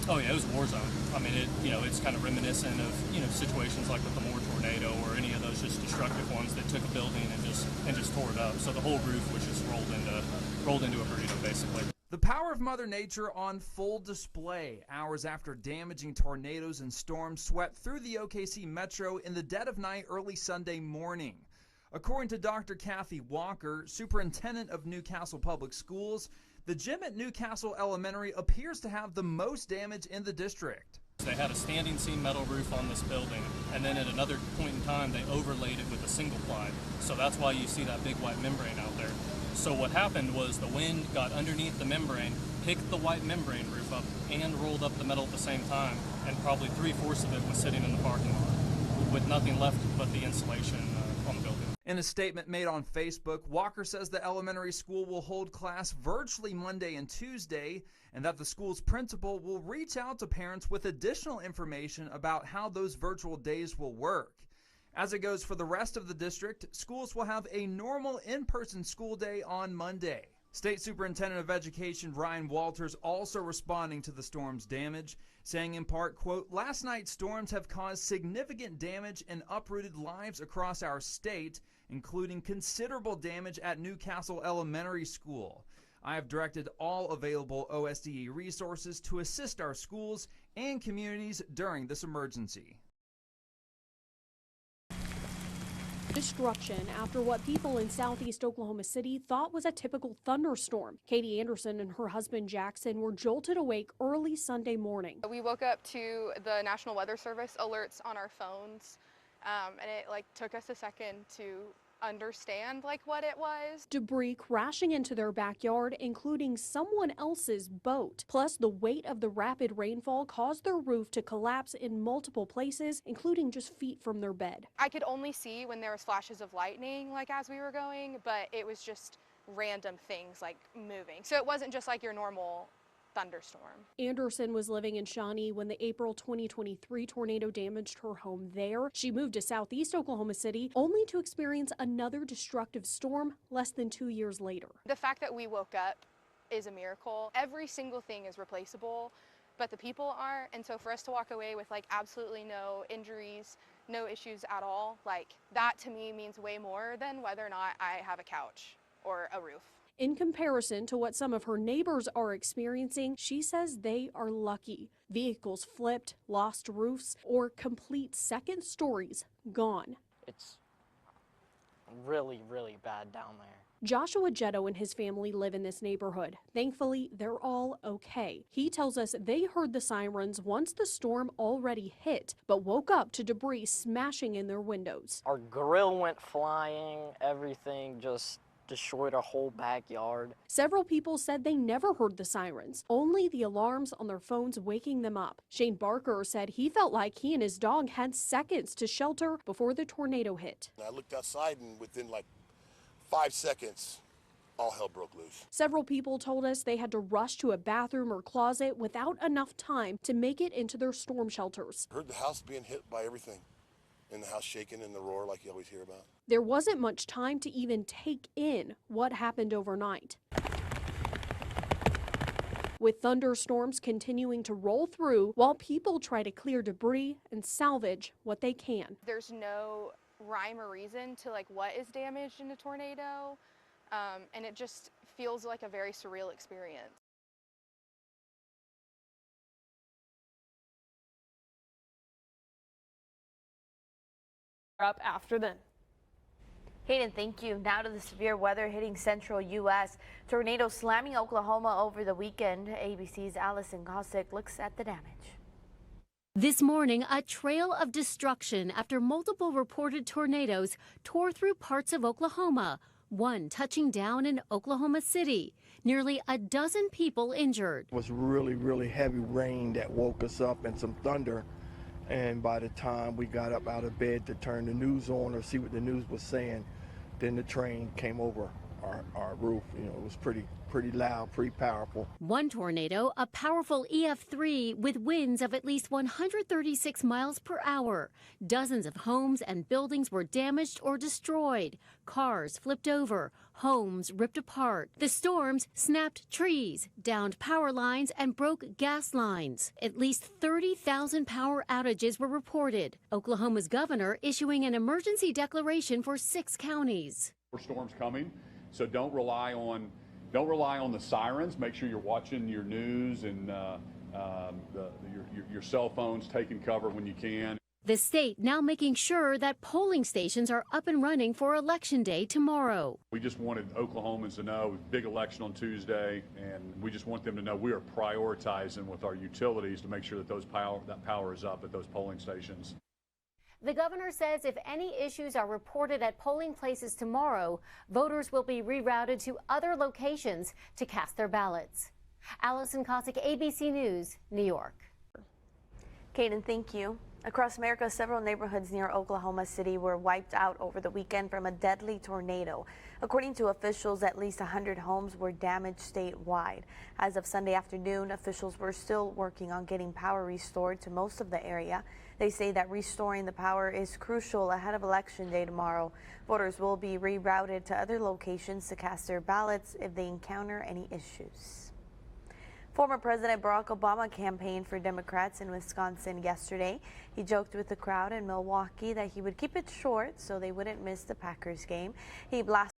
Oh yeah, it was a war zone. I mean, it's kind of reminiscent of, situations like with the Moore tornado or any of those just destructive ones that took a building and just tore it up. So the whole roof was just rolled into a burrito, basically. The power of Mother Nature on full display hours after damaging tornadoes and storms swept through the OKC metro in the dead of night early Sunday morning. According to Dr. Kathy Walker, superintendent of Newcastle Public Schools, the gym at Newcastle Elementary appears to have the most damage in the district. They had a standing seam metal roof on this building, and then at another point in time they overlaid it with a single ply. So that's why you see that big white membrane out there. So what happened was the wind got underneath the membrane, picked the white membrane roof up, and rolled up the metal at the same time, and probably 3/4 of it was sitting in the parking lot with nothing left but the insulation on the building. In a statement made on Facebook, Walker says the elementary school will hold class virtually Monday and Tuesday, and that the school's principal will reach out to parents with additional information about how those virtual days will work. As it goes for the rest of the district, schools will have a normal in-person school day on Monday. State Superintendent of Education Ryan Walters also responding to the storm's damage, saying in part, quote, "Last night's storms have caused significant damage and uprooted lives across our state, including considerable damage at Newcastle Elementary School. I have directed all available OSDE resources to assist our schools and communities during this emergency." Destruction after what people in southeast Oklahoma City thought was a typical thunderstorm. Katie Anderson and her husband Jackson were jolted awake early Sunday morning. We woke up to the National Weather Service alerts on our phones, and it took us a second to understand what it was. Debris crashing into their backyard, including someone else's boat. Plus, the weight of the rapid rainfall caused their roof to collapse in multiple places, including just feet from their bed. I could only see when there was flashes of lightning as we were going, but it was just random things moving. So it wasn't just your normal thunderstorm. Anderson was living in Shawnee when the April 2023 tornado damaged her home there. She moved to southeast Oklahoma City only to experience another destructive storm less than 2 years later. The fact that we woke up is a miracle. Every single thing is replaceable, but the people aren't. And so for us to walk away with absolutely no injuries, no issues at all, that to me means way more than whether or not I have a couch or a roof. In comparison to what some of her neighbors are experiencing, she says they are lucky. Vehicles flipped, lost roofs, or complete second stories gone. It's really, really bad down there. Joshua Jetto and his family live in this neighborhood. Thankfully, they're all okay. He tells us they heard the sirens once the storm already hit, but woke up to debris smashing in their windows. Our grill went flying, everything just destroyed our whole backyard. Several people said they never heard the sirens, only the alarms on their phones waking them up. Shane Barker said he felt like he and his dog had seconds to shelter before the tornado hit. I looked outside and within 5 seconds, all hell broke loose. Several people told us they had to rush to a bathroom or closet without enough time to make it into their storm shelters. I heard the house being hit by everything, and the house shaking and the roar like you always hear about. There wasn't much time to even take in what happened overnight. With thunderstorms continuing to roll through while people try to clear debris and salvage what they can. There's no rhyme or reason to what is damaged in a tornado, and it just feels like a very surreal experience. Up after them. Hayden, thank you. Now to the severe weather hitting central U.S. Tornado slamming Oklahoma over the weekend. ABC's Allison Gossick looks at the damage. This morning, a trail of destruction after multiple reported tornadoes tore through parts of Oklahoma, one touching down in Oklahoma City. Nearly a dozen people injured. It was really, really heavy rain that woke us up and some thunder. And by the time we got up out of bed to turn the news on or see what the news was saying, then the train came over our roof. You know, it was pretty loud, pretty powerful. One tornado, a powerful EF3 with winds of at least 136 miles per hour. Dozens of homes and buildings were damaged or destroyed. Cars flipped over, homes ripped apart. The storms snapped trees, downed power lines, and broke gas lines. At least 30,000 power outages were reported. Oklahoma's governor issuing an emergency declaration for 6 counties. More storms coming, so don't rely on the sirens. Make sure you're watching your news and your cell phones, taking cover when you can. The state now making sure that polling stations are up and running for Election Day tomorrow. We just wanted Oklahomans to know, big election on Tuesday, and we just want them to know we are prioritizing with our utilities to make sure that that power is up at those polling stations. The governor says if any issues are reported at polling places tomorrow, voters will be rerouted to other locations to cast their ballots. Allison Cossack, ABC News, New York. Kaden, thank you. Across America, several neighborhoods near Oklahoma City were wiped out over the weekend from a deadly tornado. According to officials, at least 100 homes were damaged statewide. As of Sunday afternoon, officials were still working on getting power restored to most of the area. They say that restoring the power is crucial ahead of Election Day tomorrow. Voters will be rerouted to other locations to cast their ballots if they encounter any issues. Former President Barack Obama campaigned for Democrats in Wisconsin yesterday. He joked with the crowd in Milwaukee that he would keep it short so they wouldn't miss the Packers game. He blasted